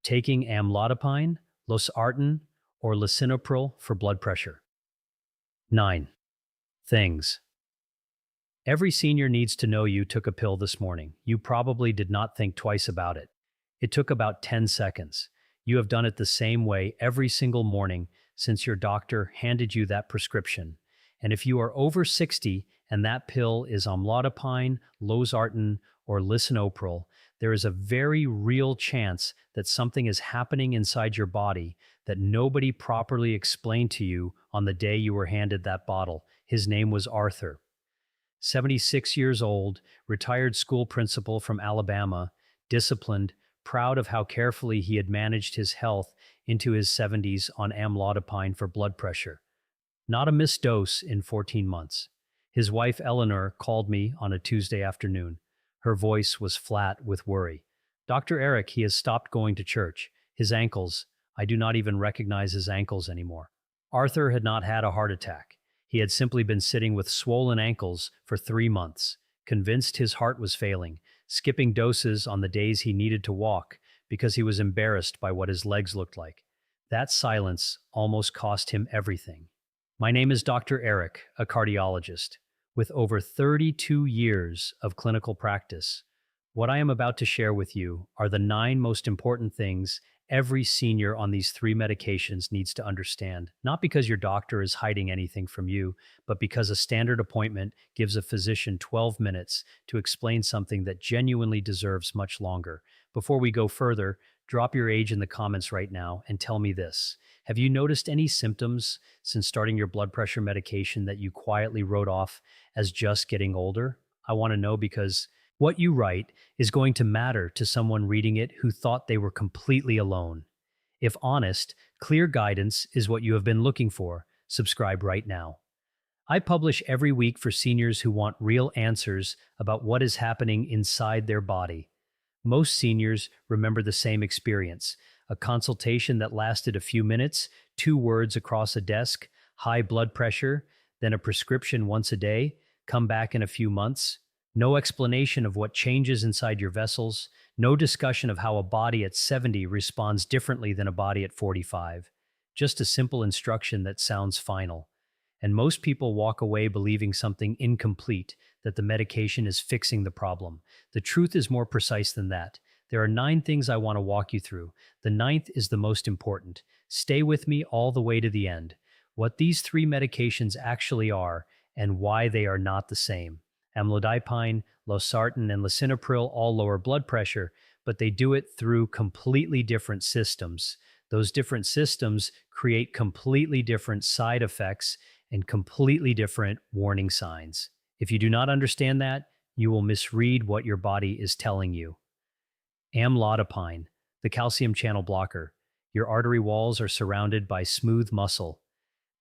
taking amlodipine, losartan, or lisinopril for blood pressure. 9. Things. Every senior needs to know you took a pill this morning. You probably did not think twice about it. It took about 10 seconds. You have done it the same way every single morning since your doctor handed you that prescription. And if you are over 60 and that pill is amlodipine, losartan, or lisinopril, there is a very real chance that something is happening inside your body that nobody properly explained to you on the day you were handed that bottle. His name was Arthur. 76 years old, retired school principal from Alabama, disciplined, proud of how carefully he had managed his health into his 70s on amlodipine for blood pressure. Not a missed dose in 14 months. His wife Eleanor called me on a Tuesday afternoon. Her voice was flat with worry. Dr. Eric, he has stopped going to church. His ankles, I do not even recognize his ankles anymore. Arthur had not had a heart attack. He had simply been sitting with swollen ankles for 3 months, convinced his heart was failing, skipping doses on the days he needed to walk because he was embarrassed by what his legs looked like. That silence almost cost him everything. My name is Dr. Eric, a cardiologist, with over 32 years of clinical practice. What I am about to share with you are the 9 most important things every senior on these 3 medications needs to understand, not because your doctor is hiding anything from you, but because a standard appointment gives a physician 12 minutes to explain something that genuinely deserves much longer. Before we go further, drop your age in the comments right now and tell me this. Have you noticed any symptoms since starting your blood pressure medication that you quietly wrote off as just getting older? I want to know because what you write is going to matter to someone reading it who thought they were completely alone. If honest, clear guidance is what you have been looking for. Subscribe right now. I publish every week for seniors who want real answers about what is happening inside their body. Most seniors remember the same experience: a consultation that lasted a few minutes, 2 words across a desk, high blood pressure, then a prescription once a day, come back in a few months. No explanation of what changes inside your vessels, no discussion of how a body at 70 responds differently than a body at 45. Just a simple instruction that sounds final. And most people walk away believing something incomplete, that the medication is fixing the problem. The truth is more precise than that. There are 9 things I want to walk you through. The ninth is the most important. Stay with me all the way to the end. What these 3 medications actually are and why they are not the same. Amlodipine, losartan, and lisinopril all lower blood pressure, but they do it through completely different systems. Those different systems create completely different side effects and completely different warning signs. If you do not understand that, you will misread what your body is telling you. Amlodipine, the calcium channel blocker. Your artery walls are surrounded by smooth muscle.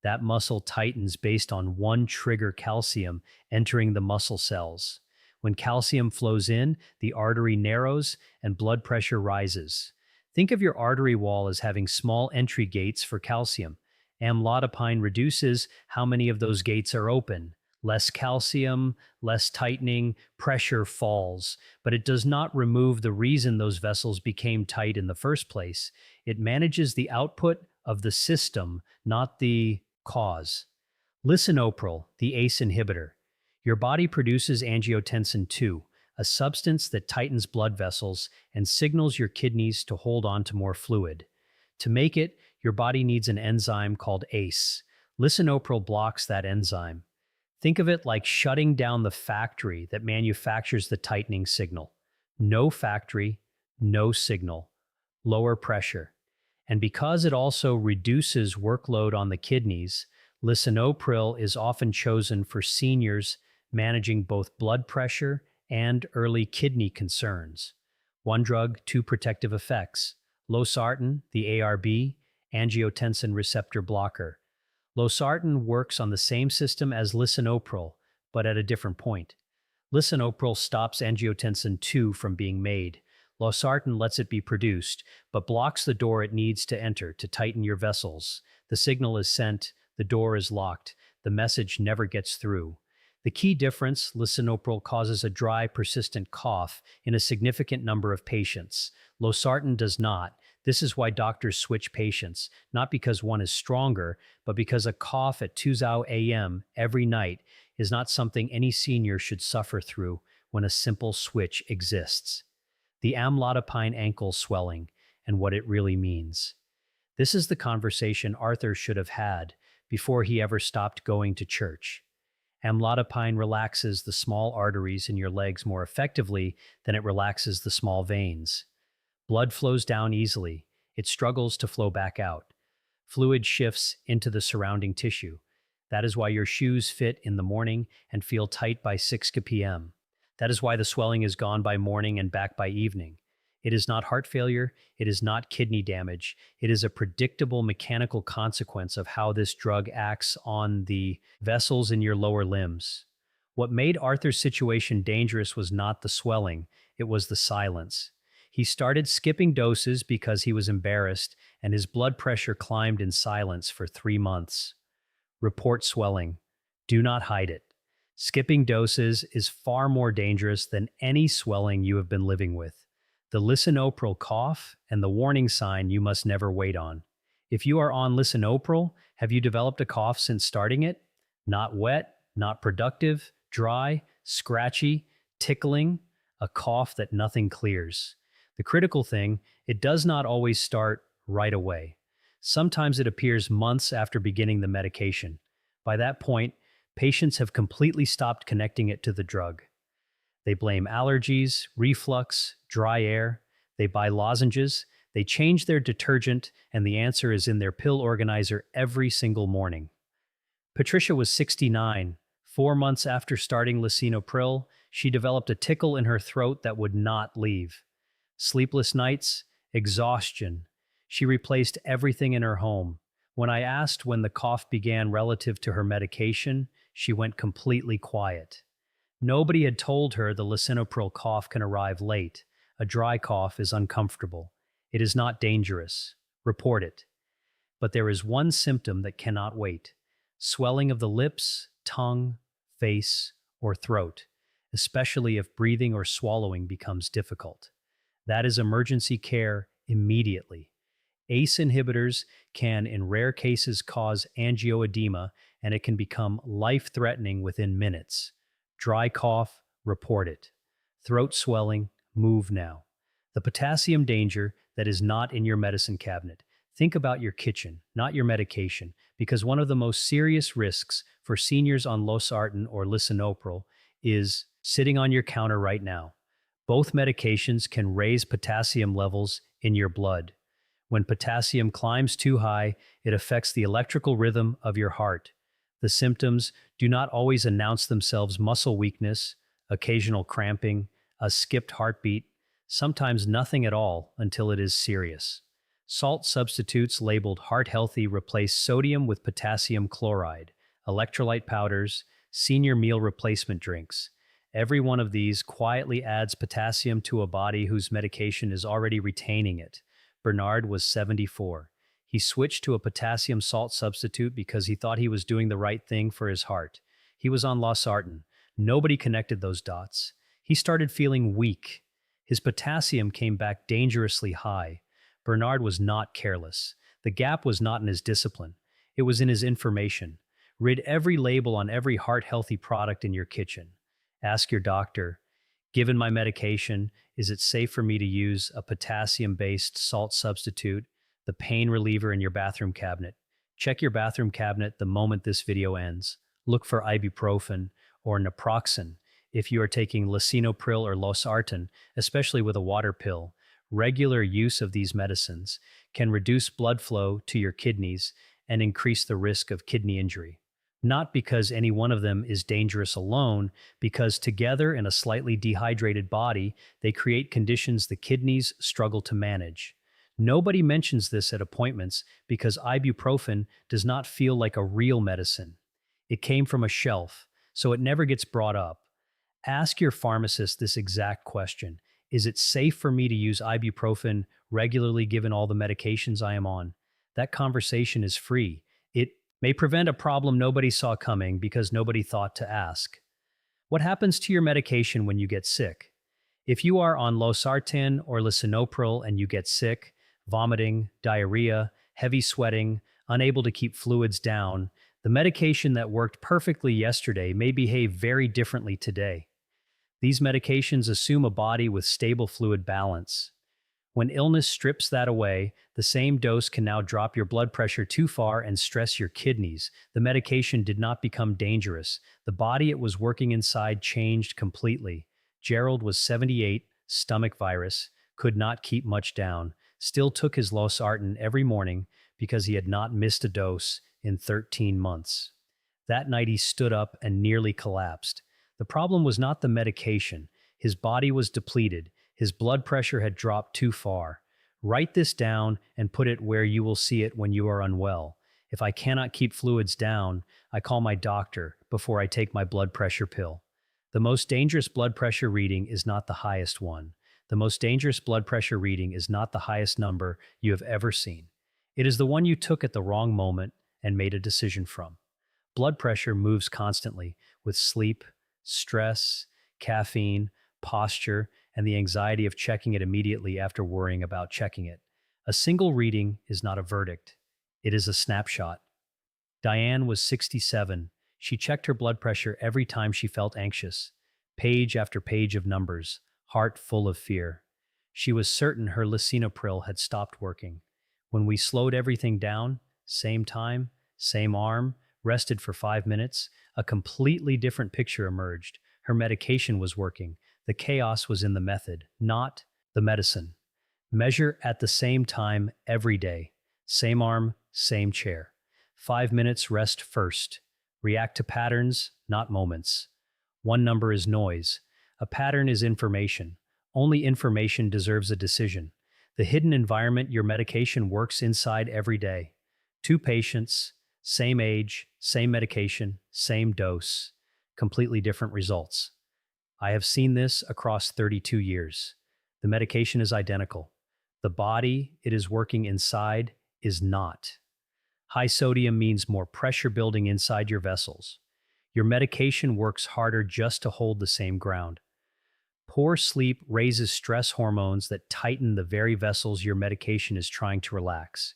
That muscle tightens based on one trigger: calcium entering the muscle cells. When calcium flows in, the artery narrows and blood pressure rises. Think of your artery wall as having small entry gates for calcium. Amlodipine reduces how many of those gates are open. Less calcium, less tightening, pressure falls, but it does not remove the reason those vessels became tight in the first place. It manages the output of the system, not the cause. Lisinopril, the ACE inhibitor. Your body produces angiotensin II, a substance that tightens blood vessels and signals your kidneys to hold on to more fluid. To make it, your body needs an enzyme called ACE. Lisinopril blocks that enzyme. Think of it like shutting down the factory that manufactures the tightening signal. No factory, no signal. Lower pressure. And because it also reduces workload on the kidneys, lisinopril is often chosen for seniors managing both blood pressure and early kidney concerns. One drug, 2 protective effects. Losartan, the ARB, angiotensin receptor blocker. Losartan works on the same system as lisinopril, but at a different point. Lisinopril stops angiotensin II from being made. Losartan lets it be produced, but blocks the door it needs to enter to tighten your vessels. The signal is sent, the door is locked, the message never gets through. The key difference: lisinopril causes a dry, persistent cough in a significant number of patients. Losartan does not. This is why doctors switch patients, not because one is stronger, but because a cough at 2 a.m. every night is not something any senior should suffer through when a simple switch exists. The amlodipine ankle swelling and what it really means. This is the conversation Arthur should have had before he ever stopped going to church. Amlodipine relaxes the small arteries in your legs more effectively than it relaxes the small veins. Blood flows down easily. It struggles to flow back out. Fluid shifts into the surrounding tissue. That is why your shoes fit in the morning and feel tight by 6 p.m. That is why the swelling is gone by morning and back by evening. It is not heart failure. It is not kidney damage. It is a predictable mechanical consequence of how this drug acts on the vessels in your lower limbs. What made Arthur's situation dangerous was not the swelling, it was the silence. He started skipping doses because he was embarrassed, and his blood pressure climbed in silence for 3 months. Report swelling. Do not hide it. Skipping doses is far more dangerous than any swelling you have been living with. The lisinopril cough and the warning sign you must never wait on. If you are on lisinopril, have you developed a cough since starting it? Not wet, not productive, dry, scratchy, tickling, a cough that nothing clears. The critical thing, it does not always start right away. Sometimes it appears months after beginning the medication. By that point, patients have completely stopped connecting it to the drug. They blame allergies, reflux, dry air. They buy lozenges. They change their detergent, and the answer is in their pill organizer every single morning. Patricia was 69. 4 months after starting lisinopril, she developed a tickle in her throat that would not leave. Sleepless nights, exhaustion. She replaced everything in her home. When I asked when the cough began relative to her medication, she went completely quiet. Nobody had told her the lisinopril cough can arrive late. A dry cough is uncomfortable. It is not dangerous. Report it. But there is one symptom that cannot wait: swelling of the lips, tongue, face, or throat, especially if breathing or swallowing becomes difficult. That is emergency care immediately. ACE inhibitors can, in rare cases, cause angioedema, and it can become life-threatening within minutes. Dry cough, report it. Throat swelling, move now. The potassium danger that is not in your medicine cabinet. Think about your kitchen, not your medication, because one of the most serious risks for seniors on losartan or lisinopril is sitting on your counter right now. Both medications can raise potassium levels in your blood. When potassium climbs too high, it affects the electrical rhythm of your heart. The symptoms do not always announce themselves: muscle weakness, occasional cramping, a skipped heartbeat, sometimes nothing at all until it is serious. Salt substitutes labeled heart healthy replace sodium with potassium chloride, electrolyte powders, senior meal replacement drinks. Every one of these quietly adds potassium to a body whose medication is already retaining it. Bernard was 74. He switched to a potassium salt substitute because he thought he was doing the right thing for his heart. He was on losartan. Nobody connected those dots. He started feeling weak. His potassium came back dangerously high. Bernard was not careless. The gap was not in his discipline. It was in his information. Read every label on every heart-healthy product in your kitchen. Ask your doctor, given my medication, is it safe for me to use a potassium-based salt substitute, the pain reliever in your bathroom cabinet? Check your bathroom cabinet the moment this video ends. Look for ibuprofen or naproxen. If you are taking lisinopril or losartan, especially with a water pill, regular use of these medicines can reduce blood flow to your kidneys and increase the risk of kidney injury. Not because any one of them is dangerous alone, because together in a slightly dehydrated body, they create conditions the kidneys struggle to manage. Nobody mentions this at appointments because ibuprofen does not feel like a real medicine. It came from a shelf, so it never gets brought up. Ask your pharmacist this exact question: is it safe for me to use ibuprofen regularly given all the medications I am on? That conversation is free. It may prevent a problem nobody saw coming because nobody thought to ask. What happens to your medication when you get sick? If you are on losartan or lisinopril and you get sick, vomiting, diarrhea, heavy sweating, unable to keep fluids down, the medication that worked perfectly yesterday may behave very differently today. These medications assume a body with stable fluid balance. When illness strips that away, the same dose can now drop your blood pressure too far and stress your kidneys. The medication did not become dangerous. The body it was working inside changed completely. Gerald was 78, stomach virus, could not keep much down, still took his losartan every morning because he had not missed a dose in 13 months. That night he stood up and nearly collapsed. The problem was not the medication. His body was depleted. His blood pressure had dropped too far. Write this down and put it where you will see it when you are unwell. If I cannot keep fluids down, I call my doctor before I take my blood pressure pill. The most dangerous blood pressure reading is not the highest one. The most dangerous blood pressure reading is not the highest number you have ever seen. It is the one you took at the wrong moment and made a decision from. Blood pressure moves constantly with sleep, stress, caffeine, posture, and the anxiety of checking it immediately after worrying about checking it. A single reading is not a verdict. It is a snapshot. Diane was 67. She checked her blood pressure every time she felt anxious. Page after page of numbers, heart full of fear. She was certain her lisinopril had stopped working. When we slowed everything down, same time, same arm, rested for 5 minutes, a completely different picture emerged. Her medication was working. The chaos was in the method, not the medicine. Measure at the same time every day. Same arm, same chair. 5 minutes rest first. React to patterns, not moments. One number is noise. A pattern is information. Only information deserves a decision. The hidden environment your medication works inside every day. 2 patients, same age, same medication, same dose, completely different results. I have seen this across 32 years. The medication is identical. The body it is working inside is not. High sodium means more pressure building inside your vessels. Your medication works harder just to hold the same ground. Poor sleep raises stress hormones that tighten the very vessels your medication is trying to relax.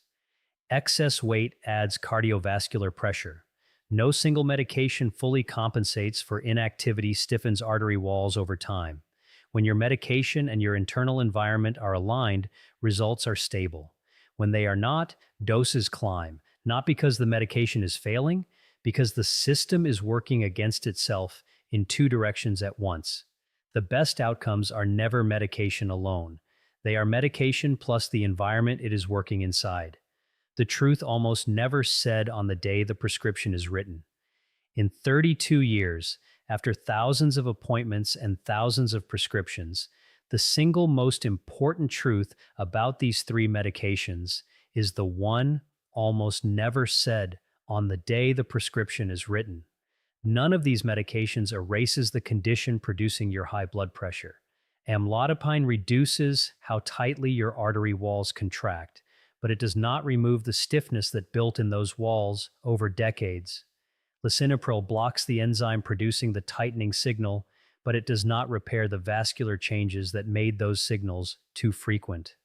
Excess weight adds cardiovascular pressure. No single medication fully compensates for inactivity, stiffens artery walls over time. When your medication and your internal environment are aligned, results are stable. When they are not, doses climb, not because the medication is failing, because the system is working against itself in 2 directions at once. The best outcomes are never medication alone. They are medication plus the environment it is working inside. The truth almost never said on the day the prescription is written. In 32 years, after thousands of appointments and thousands of prescriptions, the single most important truth about these 3 medications is the one almost never said on the day the prescription is written. None of these medications erases the condition producing your high blood pressure. Amlodipine reduces how tightly your artery walls contract, but it does not remove the stiffness that built in those walls over decades. Lisinopril blocks the enzyme producing the tightening signal, but it does not repair the vascular changes that made those signals too frequent.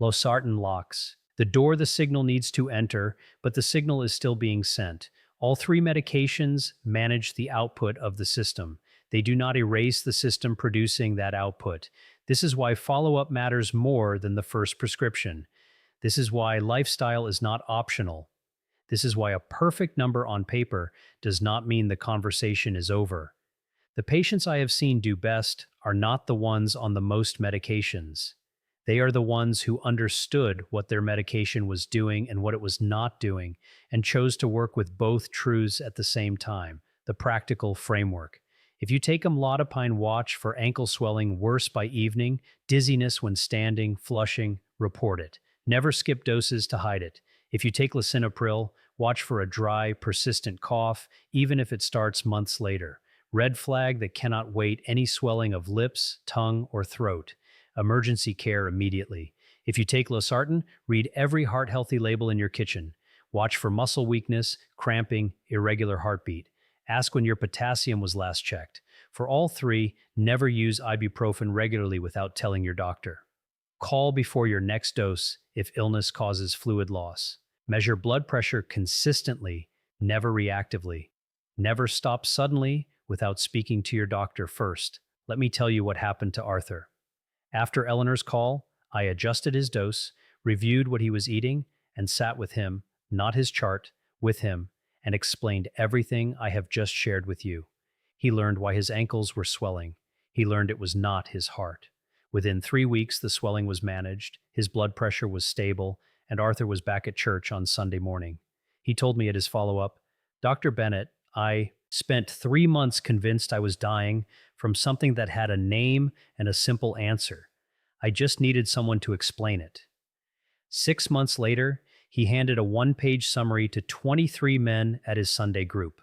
Losartan locks the door the signal needs to enter, but the signal is still being sent. All 3 medications manage the output of the system. They do not erase the system producing that output. This is why follow-up matters more than the first prescription. This is why lifestyle is not optional. This is why a perfect number on paper does not mean the conversation is over. The patients I have seen do best are not the ones on the most medications. They are the ones who understood what their medication was doing and what it was not doing, and chose to work with both truths at the same time, the practical framework. If you take amlodipine, watch for ankle swelling worse by evening, dizziness when standing, flushing, report it. Never skip doses to hide it. If you take lisinopril, watch for a dry, persistent cough, even if it starts months later. Red flag that cannot wait, any swelling of lips, tongue, or throat. Emergency care immediately. If you take losartan, read every heart-healthy label in your kitchen. Watch for muscle weakness, cramping, irregular heartbeat. Ask when your potassium was last checked. For all 3, never use ibuprofen regularly without telling your doctor. Call before your next dose if illness causes fluid loss. Measure blood pressure consistently, never reactively. Never stop suddenly without speaking to your doctor first. Let me tell you what happened to Arthur. After Eleanor's call, I adjusted his dose, reviewed what he was eating, and sat with him, not his chart, with him, and explained everything I have just shared with you. He learned why his ankles were swelling. He learned it was not his heart. Within 3 weeks, the swelling was managed, his blood pressure was stable, and Arthur was back at church on Sunday morning. He told me at his follow-up, "Dr. Bennett, I spent 3 months convinced I was dying from something that had a name and a simple answer. I just needed someone to explain it." 6 months later, he handed a one-page summary to 23 men at his Sunday group.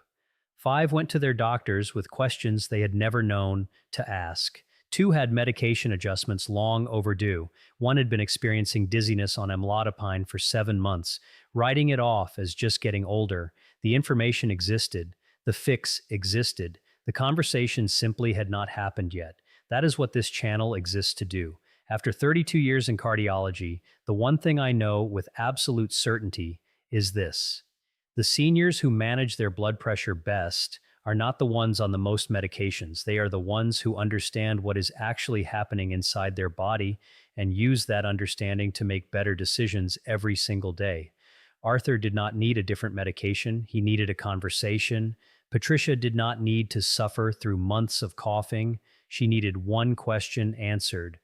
5 went to their doctors with questions they had never known to ask. 2 had medication adjustments long overdue. 1 had been experiencing dizziness on amlodipine for 7 months, writing it off as just getting older. The information existed. The fix existed. The conversation simply had not happened yet. That is what this channel exists to do. After 32 years in cardiology, the one thing I know with absolute certainty is this: the seniors who manage their blood pressure best are not the ones on the most medications. They are the ones who understand what is actually happening inside their body and use that understanding to make better decisions every single day. Arthur did not need a different medication. He needed a conversation. Patricia did not need to suffer through months of coughing. She needed one question answered.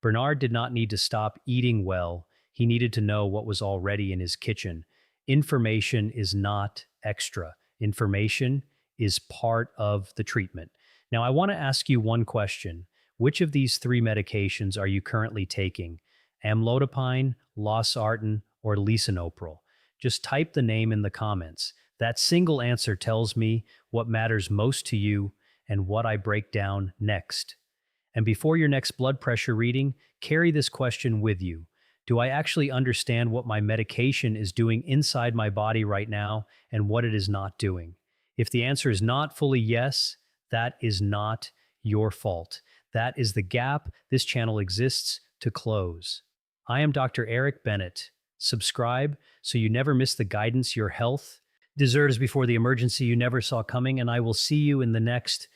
Bernard did not need to stop eating well. He needed to know what was already in his kitchen. Information is not extra. Information is part of the treatment. Now, I want to ask you one question. Which of these 3 medications are you currently taking? Amlodipine, losartan, or lisinopril? Just type the name in the comments. That single answer tells me what matters most to you and what I break down next. And before your next blood pressure reading, carry this question with you. Do I actually understand what my medication is doing inside my body right now and what it is not doing? If the answer is not fully yes, that is not your fault. That is the gap this channel exists to close. I am Dr. Eric Bennett. Subscribe so you never miss the guidance your health deserves before the emergency you never saw coming, and I will see you in the next